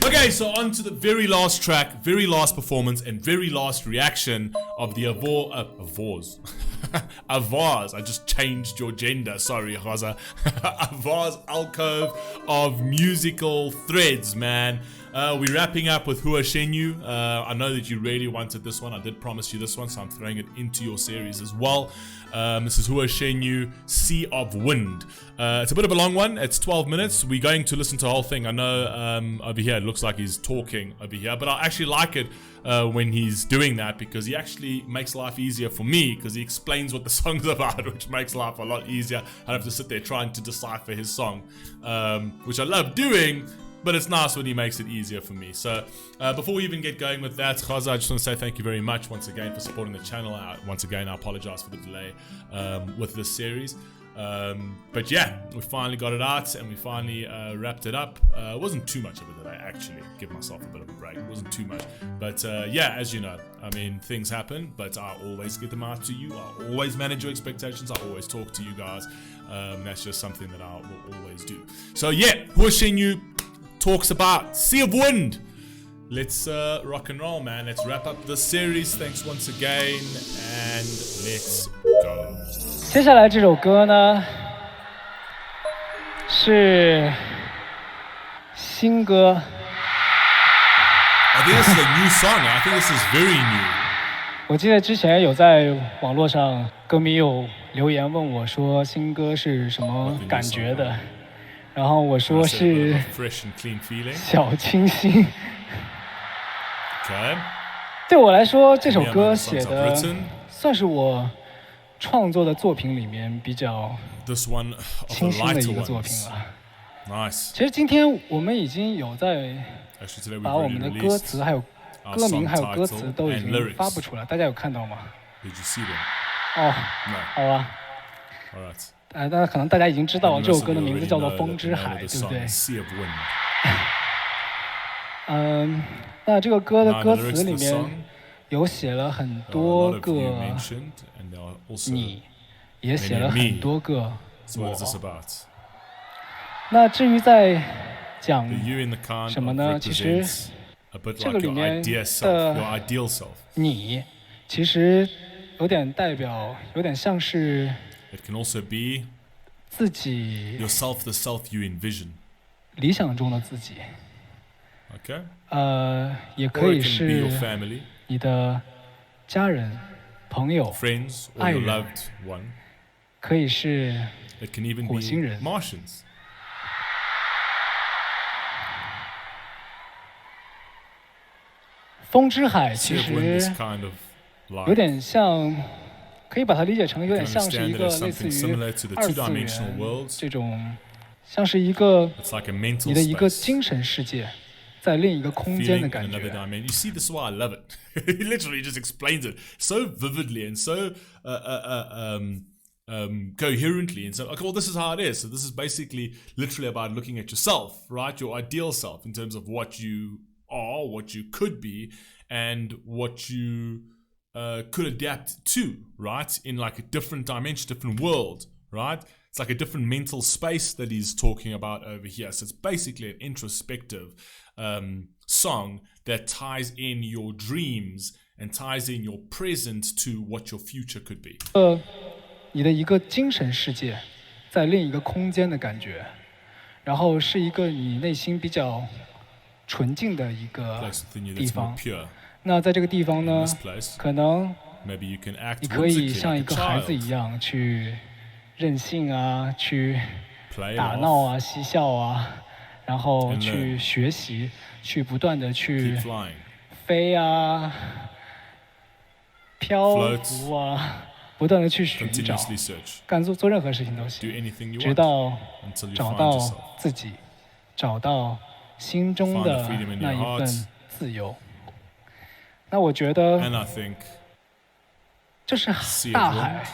Okay, so on to the very last track, very last performance, and very last reaction of the Avars. Avars. I just changed your gender. Sorry, Ghaza. Avars alcove of musical threads, man. We're wrapping up with Hua Chenyu. I know that you really wanted this one. I did promise you this one, so I'm throwing it into your series as well. This is Hua Chenyu, Sea of Wind. It's a bit of a long one. It's 12 minutes. We're going to listen to the whole thing. I know over here it looks like he's talking over here, but I actually like it when he's doing that because he actually makes life easier for me because he explains what the song's about, which makes life a lot easier. I don't have to sit there trying to decipher his song, which I love doing. But it's nice when he makes it easier for me. So before we even get going with that, Khaza, I just want to say thank you very much once again for supporting the channel. Once again, I apologize for the delay with this series. But yeah, we finally got it out and we finally wrapped it up. It wasn't too much of a delay, actually. Give myself a bit of a break. It wasn't too much. But yeah, as you know, I mean, things happen, but I always get them out to you. I always manage your expectations. I always talk to you guys. That's just something that I will always do. So yeah, Hua Chenyu talks about Sea of Wind. Let's rock and roll, man. Let's wrap up this series. Thanks once again, and let's go. 接下来这首歌呢是新歌。I think this is a new song. I think this is very new. 我记得之前有在网络上歌迷有留言问我说新歌是什么感觉的。然后我说是小清新。对我来说，这首歌写的算是我创作的作品里面比较清新的一个作品了。其实今天我们已经有在把我们的歌词、还有歌名、还有歌词都已经发布出来，大家有看到吗？哦，好吧。但可能大家已经知道这首歌的名字叫做《风之海》，对不对？那这个歌的歌词里面有写了很多个你，也写了很多个我。那至于在讲什么呢？其实这个里面的你，其实有点代表，有点像是。It can also be 自己 yourself, the self you envision. 理想中的自己。Okay. 也可以是你的家人、朋友、friends, 爱 or your 人， loved one. 可以是 It can even 火星 be 人。Martians. 风之海其 Sea of Wind is 实 kind of 有 like 点像。可以把它理解成有点像是一个 understand that 类 it's 似 something 于 similar to the 二次 two-dimensional 元 worlds. 这种，像是一个 It's like a mental 你的一个 space. 精神世界，在另一个空间 Feeling 的 in 感 another 觉。dimension. You see, this is why I love it. He literally just explains it so vividly and so coherently. And so, okay, well, this is how it is. So this is basically literally about looking at yourself, right? Your ideal self in terms of what you are, what you could be, and what you could adapt to, right? In like a different dimension, different world, right? It's like a different mental space that he's talking about over here. So it's basically an introspective song that ties in your dreams and ties in your present to what your future could be. 你的一个精神世界，在另一个空间的感觉，然后是一个你内心比较纯净的一个地方。那在这个地方呢，可能你可以像一个孩子一样去任性啊，去打闹啊、嬉笑啊，然后去学习，去不断的去飞啊、漂浮啊，不断的去寻找，做任何事情都行，直到找到自己，找到心中的那一份自由。那我觉得，就是大海，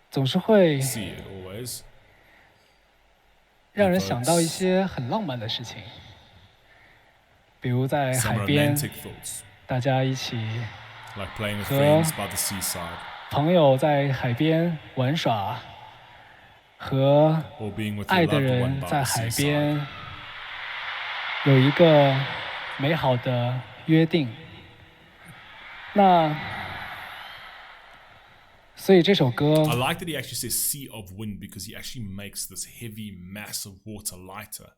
总是会让人想到一些很浪漫的事情，比如在海边，大家一起和朋友在海边玩耍，和爱的人在海边有一个美好的约定。那所以这首歌 I like that he actually says sea of wind because he actually makes this heavy mass of water lighter,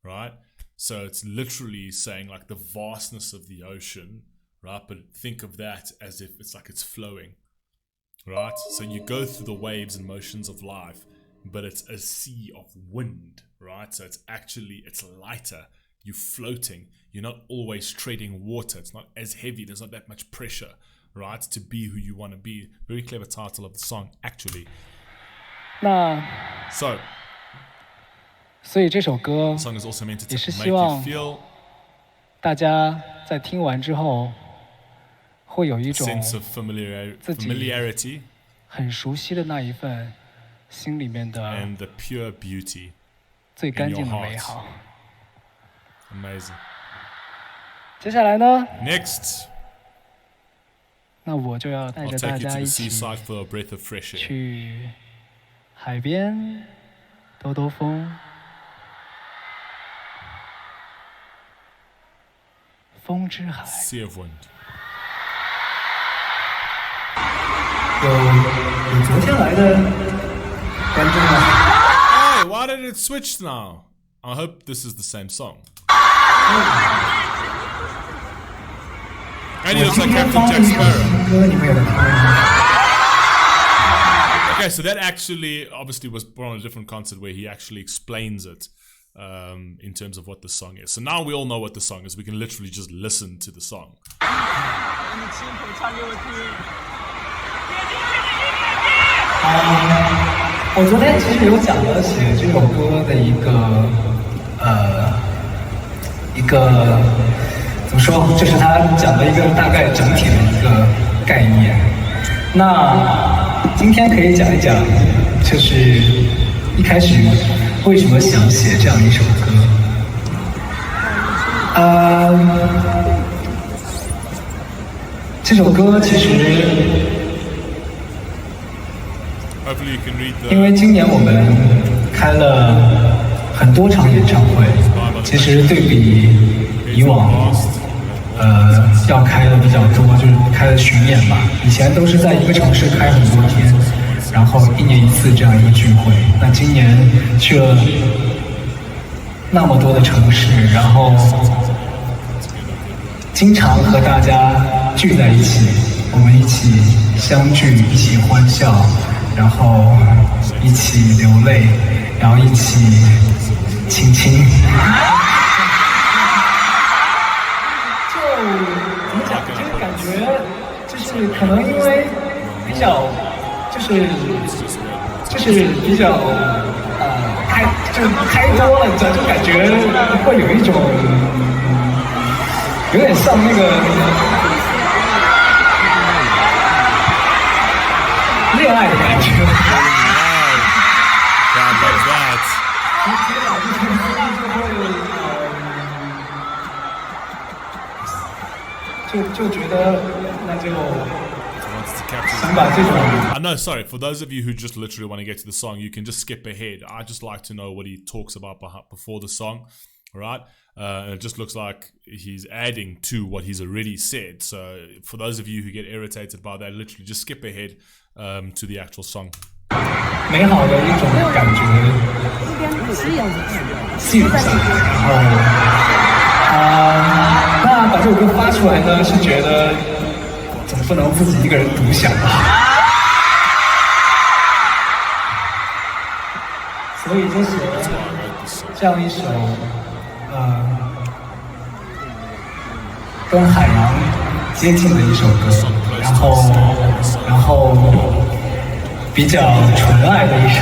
right? So it's literally saying like the vastness of the ocean, right? But think of that as if it's like it's flowing, right? So you go through the waves and motions of life, but it's a sea of wind, right? So it's lighter. You're floating. You're not always treading water. It's not as heavy. There's not that much pressure, right? To be who you want to be. Very clever title of the song, actually. 所以这首歌 song is also meant to 也是 make 希 you 望 feel 大家在听完之后会有一 a 种 sense of 自己 familiarity 很熟悉的那一份心里面的 and the pure beauty 最 in 干 your 净的 heart. 美好。 Amazing. 接下来呢， Next, 那我就要带 I'll 着大 take you to 家 the 一起 seaside for a breath of fresh air. 去海边兜兜风，风之海。 Sea of wind. 有昨天来的观众吗？ Hey, why did it switch now? I hope this is the same song. And he looks like Captain Jack Sparrow. 你们有听吗？ Okay, so that actually obviously was put on a different concert where he actually explains it in terms of what the song is. So now we all know what the song is. We can literally just listen to the song. 我昨天其实有讲了写这首歌的一个怎么说，就是他讲了一个大概整体的一个概念。那今天可以讲一讲，就是一开始为什么想写这样一首歌。这首歌其实。 Hopefully you can read the 因为今年我们开了很多场演唱会，其实对比以往，要开的比较多，就是开了巡演嘛。以前都是在一个城市开很多天，然后1年1次这样一个聚会。那今年去了那么多的城市，然后经常和大家聚在一起，我们一起相聚，一起欢笑。 然后一起流泪，然后一起亲亲。就怎么讲？就是感觉，就是可能因为比较，就是比较开多了，就感觉会有一种有点像那个。 恋爱的感觉。God loves that. 就觉得那就想把这种。No, sorry. For those of you who just literally want to get to the song, you can just skip ahead. I just like to know what he talks about before the song, all right? It just looks like he's adding to what he's already said. So for those of you who get irritated by that, literally just skip ahead to the actual song. 美好的一种感觉，记录下来，然后那把这首歌发出来呢，是觉得总不能自己一个人独享吧，所以就写了这样一首跟海洋接近的一首歌，然后比较纯爱的一首。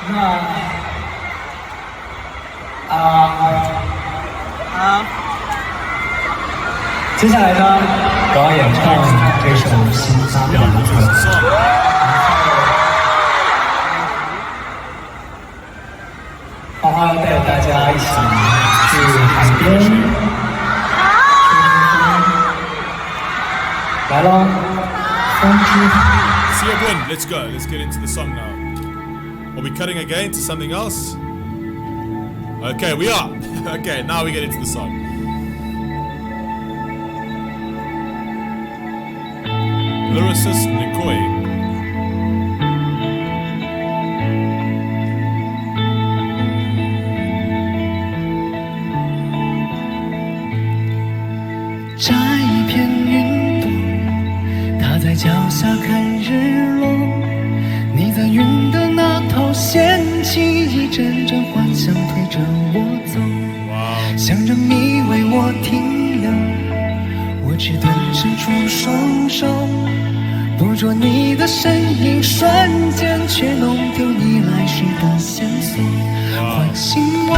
那接下来呢，我要演唱这首新发表的歌。花花要带着大家一起去海边。来喽，风之海。 See everyone, let's go. Let's get into the song now. Are we cutting again to something else? Okay, we are. Okay, now we get into the song. Lyricist Nikoi. 摘一片云朵，它在脚下看日落。你在云的那头掀起一阵阵幻想，推着我走。想让你为我停留，我只能伸出双手，捕捉你的身影，瞬间却弄丢你来时的线索，唤醒我。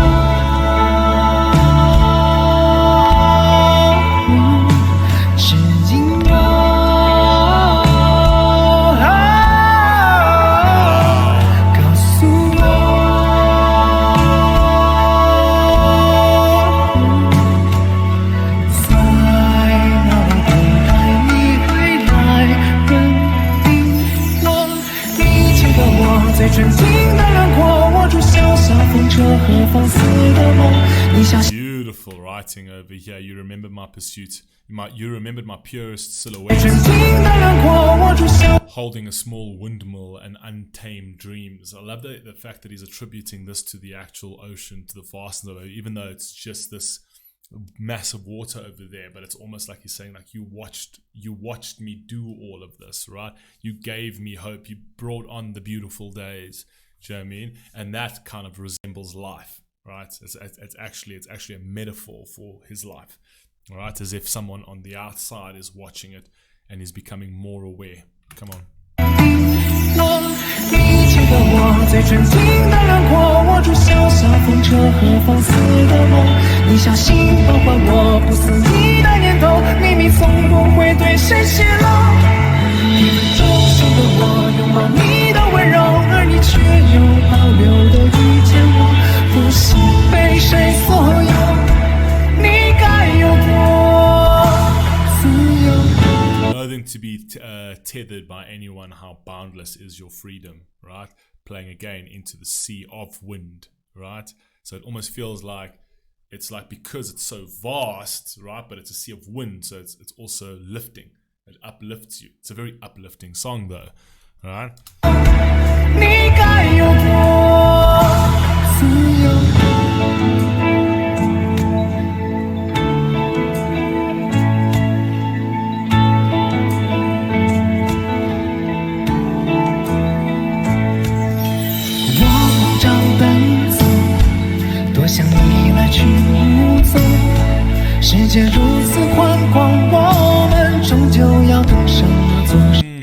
Beautiful writing over here. You remembered my pursuit. You remembered my purest silhouette. Holding a small windmill and untamed dreams. I love the fact that he's attributing this to the actual ocean, to the vastness of it, even though it's just this massive water over there. But it's almost like he's saying, like, you watched me do all of this, right? You gave me hope. You brought on the beautiful days. Do you know what I mean? And that kind of resembles life, right? It's actually a metaphor for his life, right? As if someone on the outside is watching it and is becoming more aware. Come on. Nothing to be tethered by anyone, how boundless is your freedom, right? Playing again into the sea of wind, right? So it almost feels like it's like, because it's so vast, right? But it's a sea of wind, so it's also lifting. It uplifts you. It's a very uplifting song, though, right?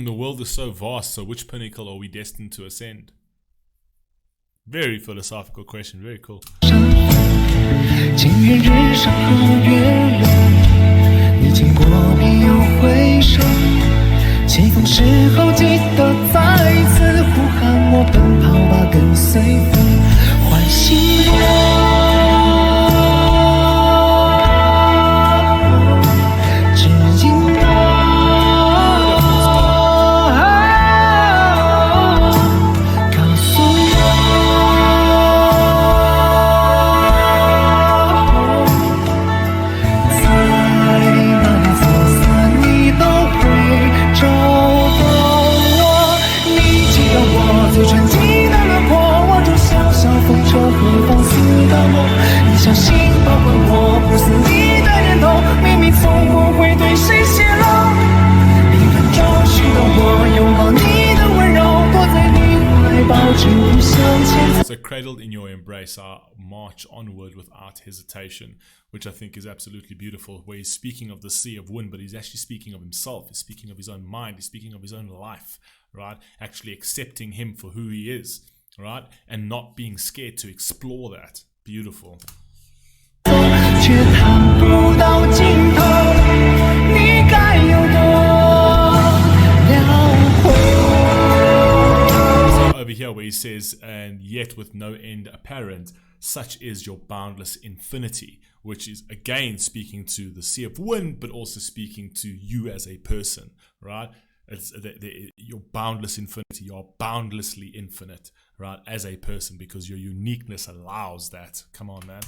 The world is so vast, so which pinnacle are we destined to ascend? Very philosophical question, very cool. 今日日上和月落，你经过必有回首。起风时候记得再次呼喊我，奔跑吧，跟随风，唤醒我。 So cradled in your embrace, I march onward without hesitation, which I think is absolutely beautiful, where he's speaking of the sea of wind, but he's actually speaking of himself. He's speaking of his own mind. He's speaking of his own life, right? Actually accepting him for who he is, right? And not being scared to explore that. Beautiful. Over here where he says, and yet with no end apparent, such is your boundless infinity, which is again speaking to the sea of wind, but also speaking to you as a person, right? You're boundless infinity. You are boundlessly infinite, right? As a person, because your uniqueness allows that. Come on, man.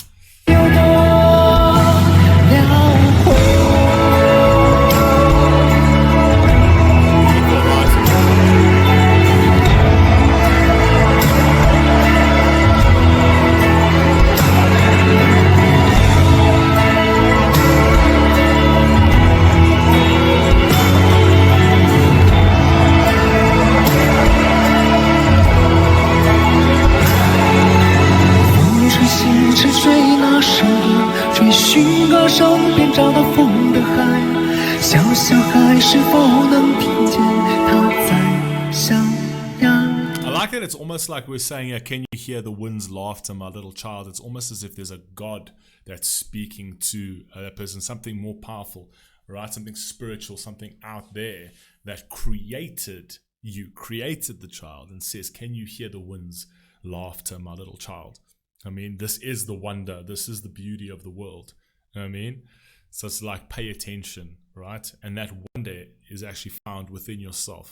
I like it. It's almost like we're saying, can you hear the wind's laughter, my little child? It's almost as if there's a God that's speaking to that person, something more powerful, right? Something spiritual, something out there that created you, created the child, and says, can you hear the wind's laughter, my little child? I mean, this is the wonder. This is the beauty of the world. You know what I mean? So it's like, pay attention, right? And that wonder is actually found within yourself.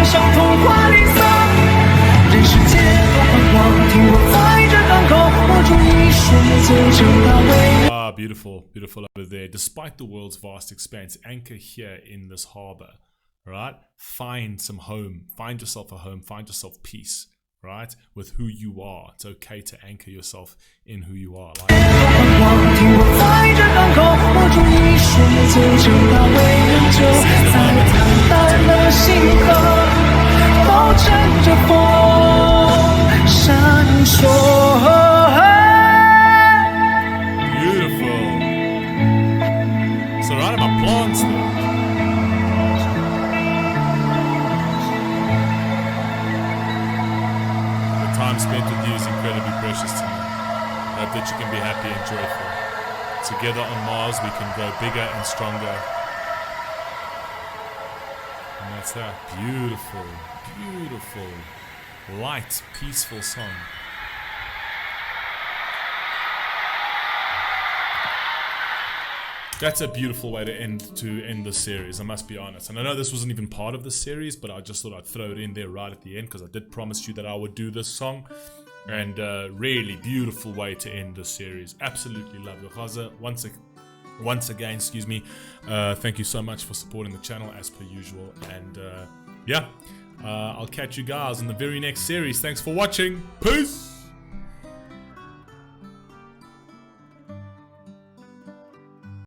像童话里色，人世间多辉煌，听我在这港口握住一双眼睛，正大为。Beautiful, beautiful over there. Despite the world's vast expanse, anchor here in this harbor, right? Find some home, find yourself a home, find yourself peace, right? With who you are. It's okay to anchor yourself in who you are. Like, 听我在这港口握住一双眼睛，正大为人者，在坦荡的星河。 抱枕着风闪烁。Beautiful. Surrounded by plants now. The time spent with you is incredibly precious to me. I hope that you can be happy and joyful. Together on Mars, we can grow bigger and stronger. And that's that. Beautiful. Beautiful, light, peaceful song. That's a beautiful way to end the series, I must be honest. And I know this wasn't even part of the series, but I just thought I'd throw it in there right at the end because I did promise you that I would do this song. And really beautiful way to end the series. Absolutely love it. Khaza, once again, excuse me, thank you so much for supporting the channel as per usual. And yeah. I'll catch you guys in the very next series. Thanks for watching. Peace!